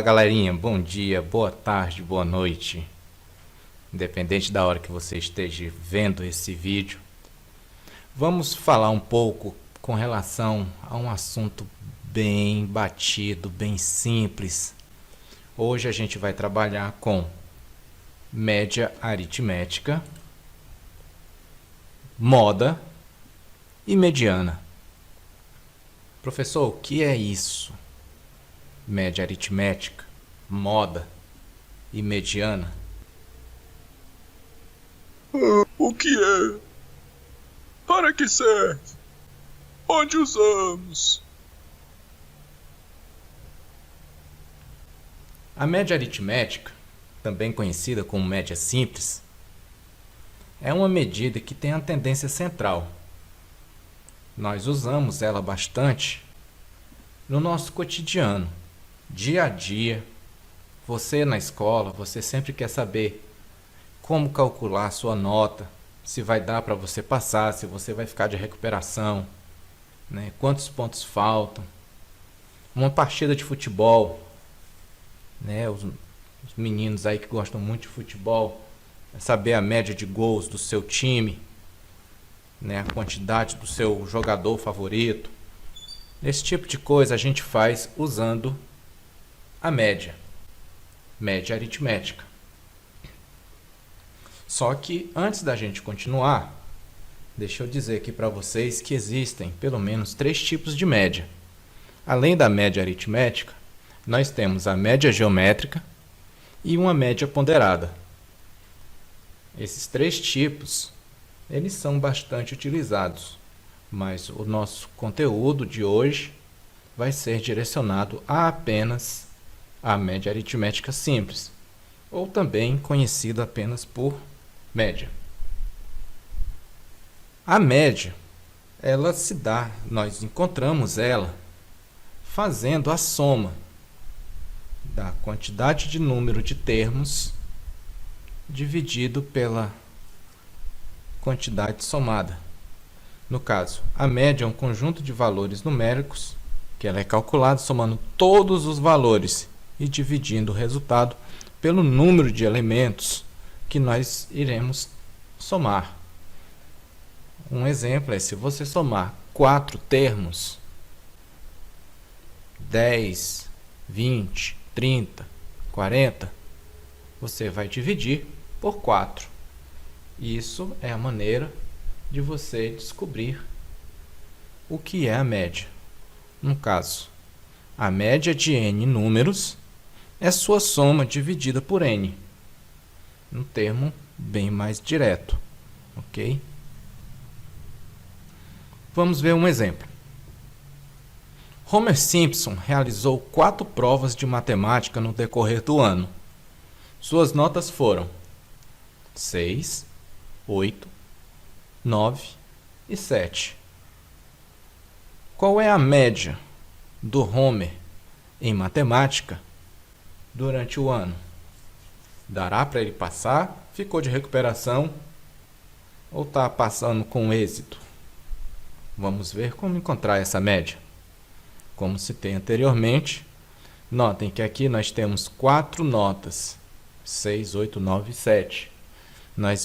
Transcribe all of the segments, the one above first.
Fala galerinha, bom dia, boa tarde, boa noite. Independente da hora que você esteja vendo esse vídeo, vamos falar um pouco com relação a um assunto bem batido, bem simples. Hoje a gente vai trabalhar com média aritmética, moda e mediana. Professor, o que é isso? Média aritmética, moda e mediana? O que é? Para que serve? Onde usamos? A média aritmética, também conhecida como média simples, é uma medida que tem a tendência central. Nós usamos ela bastante no nosso cotidiano, dia a dia. Você na escola, você sempre quer saber como calcular a sua nota, se vai dar para você passar, se você vai ficar de recuperação, né? Quantos pontos faltam. Uma partida de futebol, né? Os meninos aí que gostam muito de futebol, saber a média de gols do seu time, né? A quantidade do seu jogador favorito. Esse tipo de coisa a gente faz usando a média aritmética. Só que antes da gente continuar, deixa eu dizer aqui para vocês que existem pelo menos 3 tipos de média. Além da média aritmética, nós temos a média geométrica e uma média ponderada. Esses 3 tipos, eles são bastante utilizados, mas o nosso conteúdo de hoje vai ser direcionado a apenas a média aritmética simples, ou também conhecida apenas por média. A média, ela se dá, nós encontramos ela fazendo a soma da quantidade de número de termos dividido pela quantidade somada. No caso, a média é um conjunto de valores numéricos que ela é calculada somando todos os valores e dividindo o resultado pelo número de elementos que nós iremos somar. Um exemplo é se você somar 4 termos, 10, 20, 30, 40, você vai dividir por 4. Isso é a maneira de você descobrir o que é a média. No caso, a média de n números é sua soma dividida por n. Um termo bem mais direto, ok? Vamos ver um exemplo. Homer Simpson realizou 4 provas de matemática no decorrer do ano. Suas notas foram 6, 8, 9 e 7. Qual é a média do Homer em matemática durante o ano? Dará para ele passar? Ficou de recuperação? Ou está passando com êxito? Vamos ver como encontrar essa média. Como citei anteriormente, notem que aqui nós temos 4 notas, 6, 8, 9 e 7.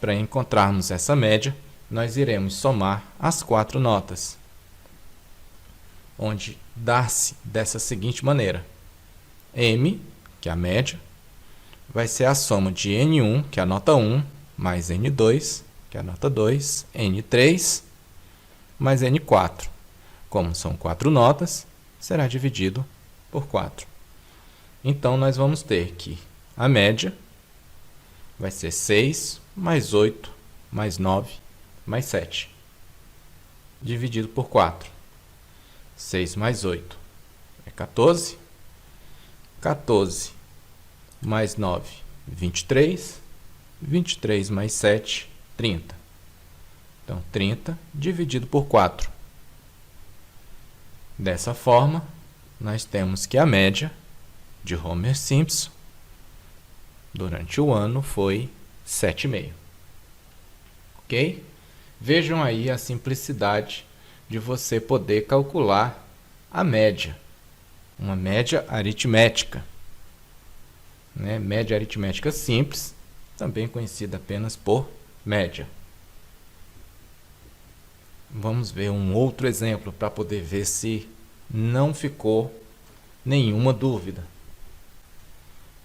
Para encontrarmos essa média, nós iremos somar as 4 notas, onde dá-se dessa seguinte maneira. M, que é a média, vai ser a soma de N1, que é a nota 1, mais N2, que é a nota 2, N3, mais N4. Como são 4 notas, será dividido por 4. Então, nós vamos ter que a média vai ser 6, mais 8, mais 9, mais 7. Dividido por 4. 6 mais 8 é 14. 14 mais 9, 23. 23 mais 7, 30. Então, 30 dividido por 4. Dessa forma, nós temos que a média de Homer Simpson durante o ano foi 7,5. Ok? Vejam aí a simplicidade de você poder calcular a média, uma média aritmética. né? Média aritmética simples, também conhecida apenas por média. Vamos ver um outro exemplo para poder ver se não ficou nenhuma dúvida.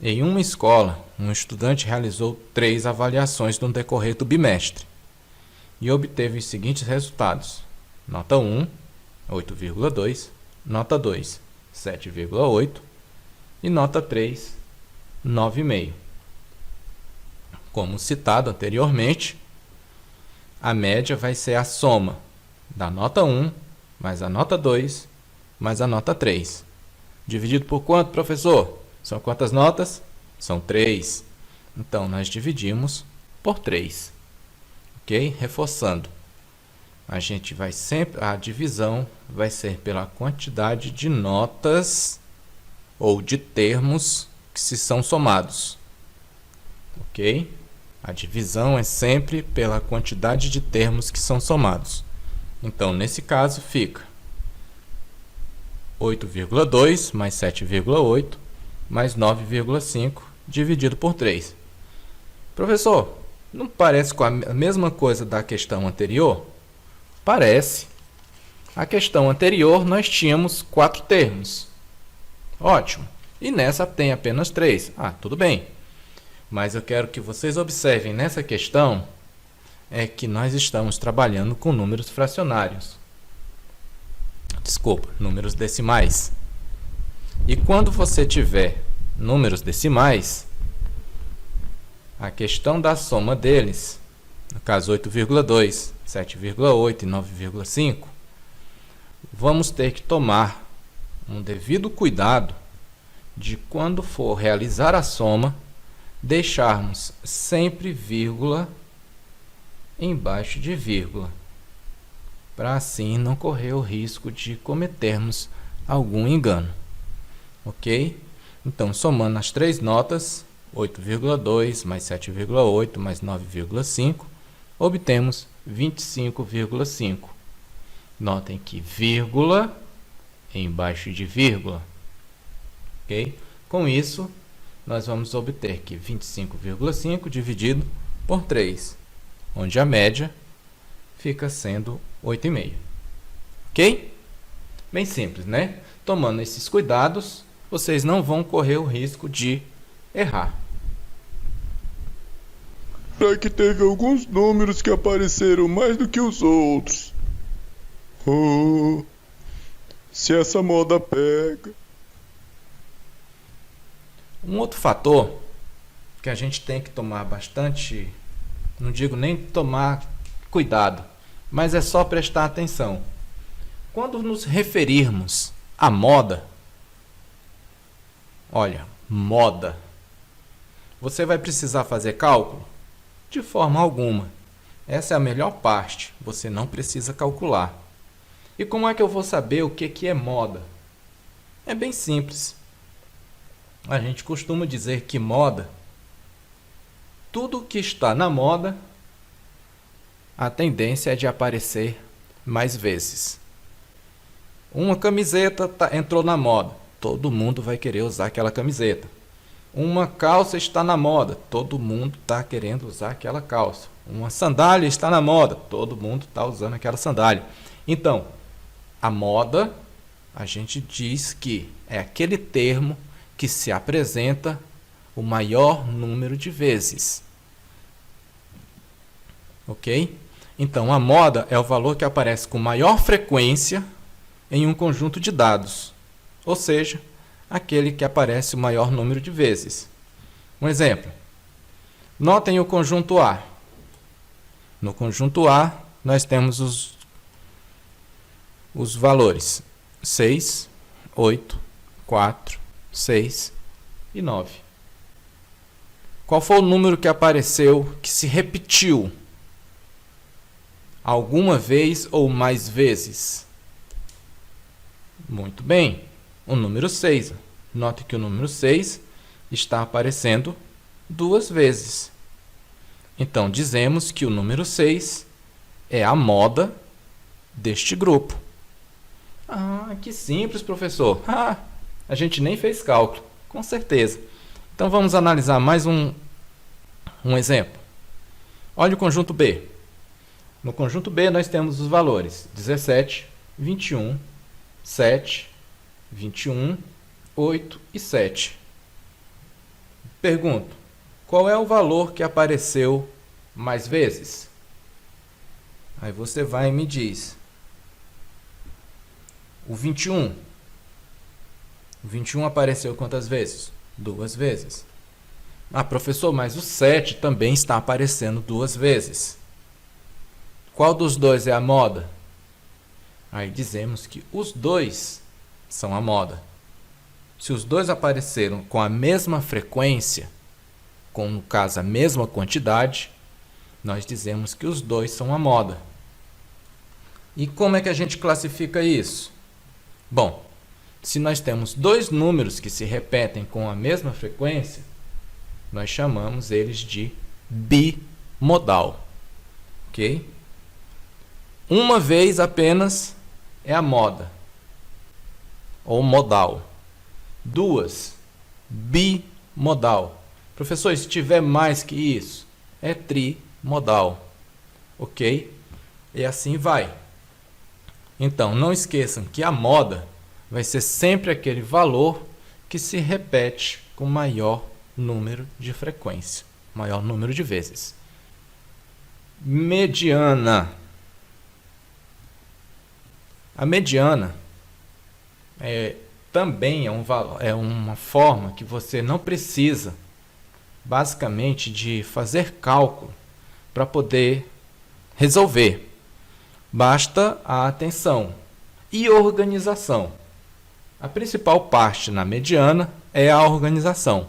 Em uma escola, um estudante realizou 3 avaliações no decorrer do bimestre e obteve os seguintes resultados: nota 1, 8,2, nota 2, 7,8 e nota 3, 9,5. Como citado anteriormente, a média vai ser a soma da nota 1 mais a nota 2 mais a nota 3. Dividido por quanto, professor? São quantas notas? São 3. Então, nós dividimos por 3. Ok? Reforçando. A divisão vai ser pela quantidade de notas ou de termos que se são somados. Ok? A divisão é sempre pela quantidade de termos que são somados. Então, nesse caso, fica 8,2 mais 7,8 mais 9,5 dividido por 3. Professor, não parece com a mesma coisa da questão anterior? Parece. A questão anterior nós tínhamos 4 termos. Ótimo. E nessa tem apenas 3. Tudo bem. Mas eu quero que vocês observem nessa questão que nós estamos trabalhando com números fracionários. Desculpa, números decimais. E quando você tiver números decimais, a questão da soma deles, no caso 8,2, 7,8 e 9,5, vamos ter que tomar um devido cuidado de quando for realizar a soma, deixarmos sempre vírgula embaixo de vírgula, para assim não correr o risco de cometermos algum engano. Ok? Então, somando as 3 notas, 8,2 mais 7,8 mais 9,5, obtemos 25,5. Notem que vírgula embaixo de vírgula. Ok? Com isso, nós vamos obter que 25,5 dividido por 3, onde a média fica sendo 8,5. Ok? Bem simples, né? Tomando esses cuidados, vocês não vão correr o risco de errar. É que teve alguns números que apareceram mais do que os outros. Oh, se essa moda pega. Um outro fator que a gente tem que tomar bastante, não digo nem tomar cuidado, mas é só prestar atenção. Quando nos referirmos à moda, olha, moda, você vai precisar fazer cálculo? De forma alguma. Essa é a melhor parte, você não precisa calcular. E como é que eu vou saber o que é moda? É bem simples. A gente costuma dizer que moda, tudo que está na moda, a tendência é de aparecer mais vezes. Uma camiseta entrou na moda, todo mundo vai querer usar aquela camiseta. Uma calça está na moda, todo mundo está querendo usar aquela calça. Uma sandália está na moda, todo mundo está usando aquela sandália. Então, a moda, a gente diz que é aquele termo que se apresenta o maior número de vezes. Ok? Então, a moda é o valor que aparece com maior frequência em um conjunto de dados, ou seja, aquele que aparece o maior número de vezes. Um exemplo. Notem o conjunto A. No conjunto A, nós temos os valores 6, 8, 4, 6 e 9. Qual foi o número que apareceu, que se repetiu alguma vez ou mais vezes? Muito bem, o número 6. Note que o número 6 está aparecendo 2 vezes. Então, dizemos que o número 6 é a moda deste grupo. Que simples, professor. A gente nem fez cálculo, com certeza. Então vamos analisar mais um exemplo. Olha o conjunto B. No conjunto B nós temos os valores 17, 21, 7, 21, 8 e 7. Pergunto, qual é o valor que apareceu mais vezes? Aí você vai e me diz. O 21. O 21 apareceu quantas vezes? 2 vezes. Ah, professor, mas o 7 também está aparecendo 2 vezes. Qual dos dois é a moda? Aí dizemos que os dois são a moda. Se os dois apareceram com a mesma frequência, com, no caso, a mesma quantidade, nós dizemos que os dois são a moda. E como é que a gente classifica isso? Bom, se nós temos dois números que se repetem com a mesma frequência, nós chamamos eles de bimodal. Ok? Uma vez apenas é a moda, ou modal. 2, bimodal. Professor, se tiver mais que isso, é trimodal. Ok? E assim vai. Então, não esqueçam que a moda vai ser sempre aquele valor que se repete com maior número de frequência, maior número de vezes. Mediana. A mediana também é uma forma que você não precisa, basicamente, de fazer cálculo para poder resolver. Basta a atenção e organização. A principal parte na mediana é a organização.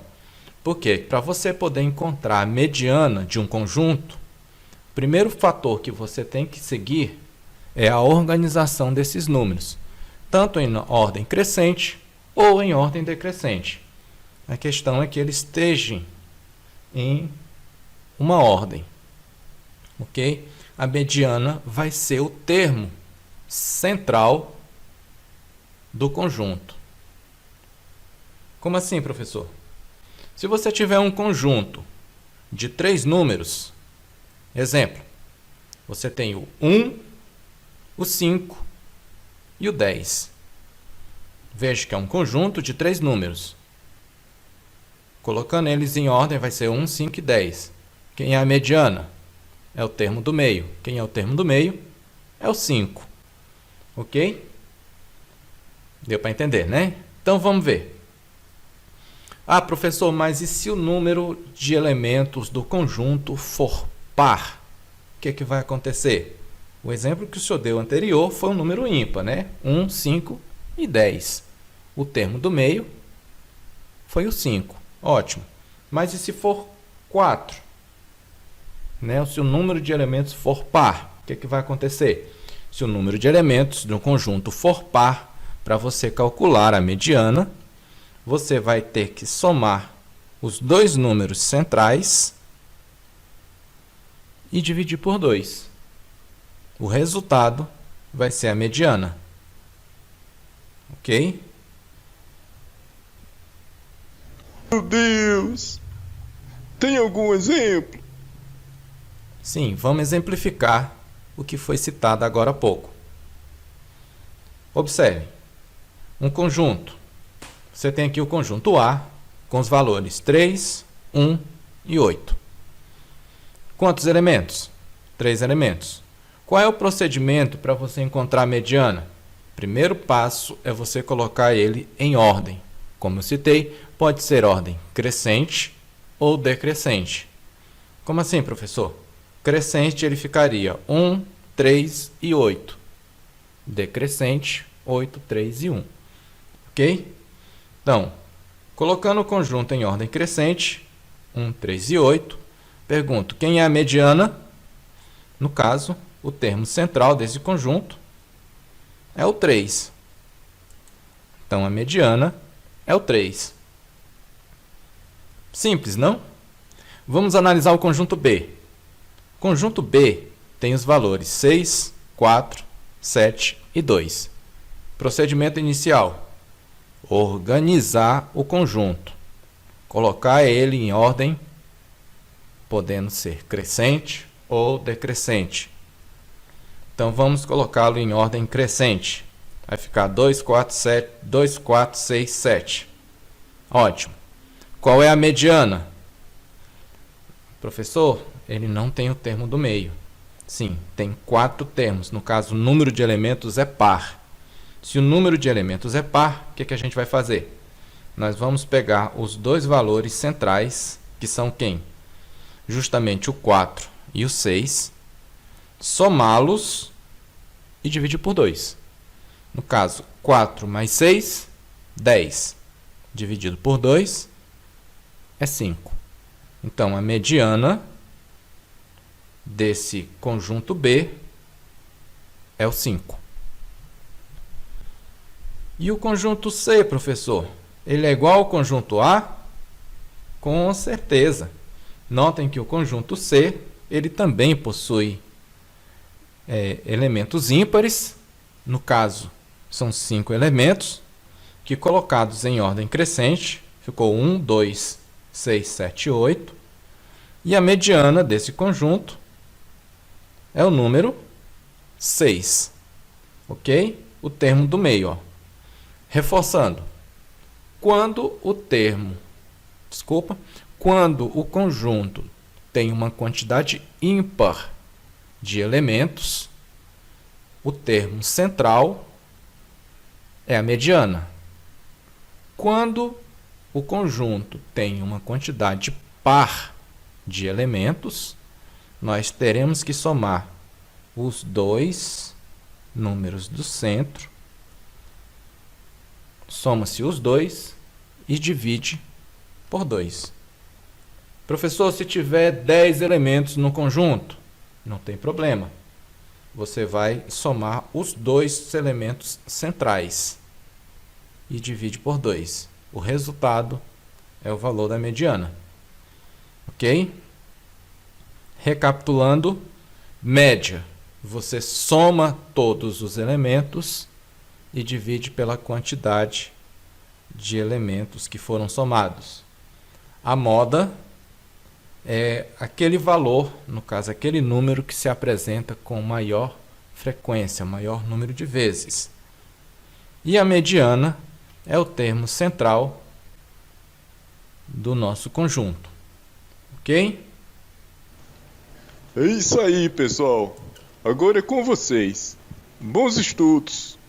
Por quê? Para você poder encontrar a mediana de um conjunto, o primeiro fator que você tem que seguir é a organização desses números, tanto em ordem crescente ou em ordem decrescente. A questão é que eles estejam em uma ordem. Ok? A mediana vai ser o termo central do conjunto. Como assim, professor? Se você tiver um conjunto de 3 números, exemplo, você tem o 1, o 5 e o 10. Veja que é um conjunto de 3 números. Colocando eles em ordem, vai ser 1, 5 e 10. Quem é a mediana? É o termo do meio. Quem é o termo do meio? É o 5. Ok? Deu para entender, né? Então vamos ver. Ah, professor, mas e se o número de elementos do conjunto for par? O que vai acontecer? O exemplo que o senhor deu anterior foi um número ímpar, né? 1, 5 e 10. O termo do meio foi o 5. Ótimo. Mas e se for 4? Né? Se o número de elementos for par, o que vai acontecer? Se o número de elementos de um conjunto for par, para você calcular a mediana, você vai ter que somar os dois números centrais e dividir por 2. O resultado vai ser a mediana. Ok? Meu Deus! Tem algum exemplo? Sim, vamos exemplificar o que foi citado agora há pouco. Observe. Um conjunto. Você tem aqui o conjunto A com os valores 3, 1 e 8. Quantos elementos? 3 elementos. Qual é o procedimento para você encontrar a mediana? Primeiro passo é você colocar ele em ordem. Como eu citei, pode ser ordem crescente ou decrescente. Como assim, professor? Crescente ele ficaria 1, 3 e 8. Decrescente, 8, 3 e 1. Ok? Então, colocando o conjunto em ordem crescente, 1, 3 e 8, pergunto, quem é a mediana? No caso, o termo central desse conjunto é o 3. Então, a mediana é o 3. Simples, não? Vamos analisar o conjunto B. O conjunto B tem os valores 6, 4, 7 e 2. Procedimento inicial: organizar o conjunto. colocar ele em ordem, podendo ser crescente ou decrescente. Então vamos colocá-lo em ordem crescente. Vai ficar 2, 4, 7, 2, 4, 6, 7. Ótimo. Qual é a mediana? Professor, ele não tem o termo do meio. Sim, tem 4 termos. No caso, o número de elementos é par. Se o número de elementos é par, o que a gente vai fazer? Nós vamos pegar os 2 valores centrais, que são quem? Justamente o 4 e o 6, somá-los e dividir por 2. No caso, 4 mais 6, 10. Dividido por 2 é 5. Então, a mediana desse conjunto B é o 5. E o conjunto C, professor? Ele é igual ao conjunto A? Com certeza. Notem que o conjunto C, ele também possui elementos ímpares. No caso, são 5 elementos, que colocados em ordem crescente, ficou 1, 2, 6, 7, 8. E a mediana desse conjunto é o número 6. Ok? O termo do meio. Ó. Reforçando. Quando o conjunto tem uma quantidade ímpar de elementos, o termo central é a mediana. Quando o conjunto tem uma quantidade par de elementos, nós teremos que somar os 2 números do centro, soma-se os 2 e divide por 2. Professor, se tiver 10 elementos no conjunto, não tem problema. Você vai somar os 2 elementos centrais e divide por 2. O resultado é o valor da mediana. Ok? Recapitulando, média. Você soma todos os elementos e divide pela quantidade de elementos que foram somados. A moda é aquele valor, no caso, aquele número que se apresenta com maior frequência, maior número de vezes. E a mediana é o termo central do nosso conjunto. Ok? É isso aí, pessoal. Agora é com vocês. Bons estudos!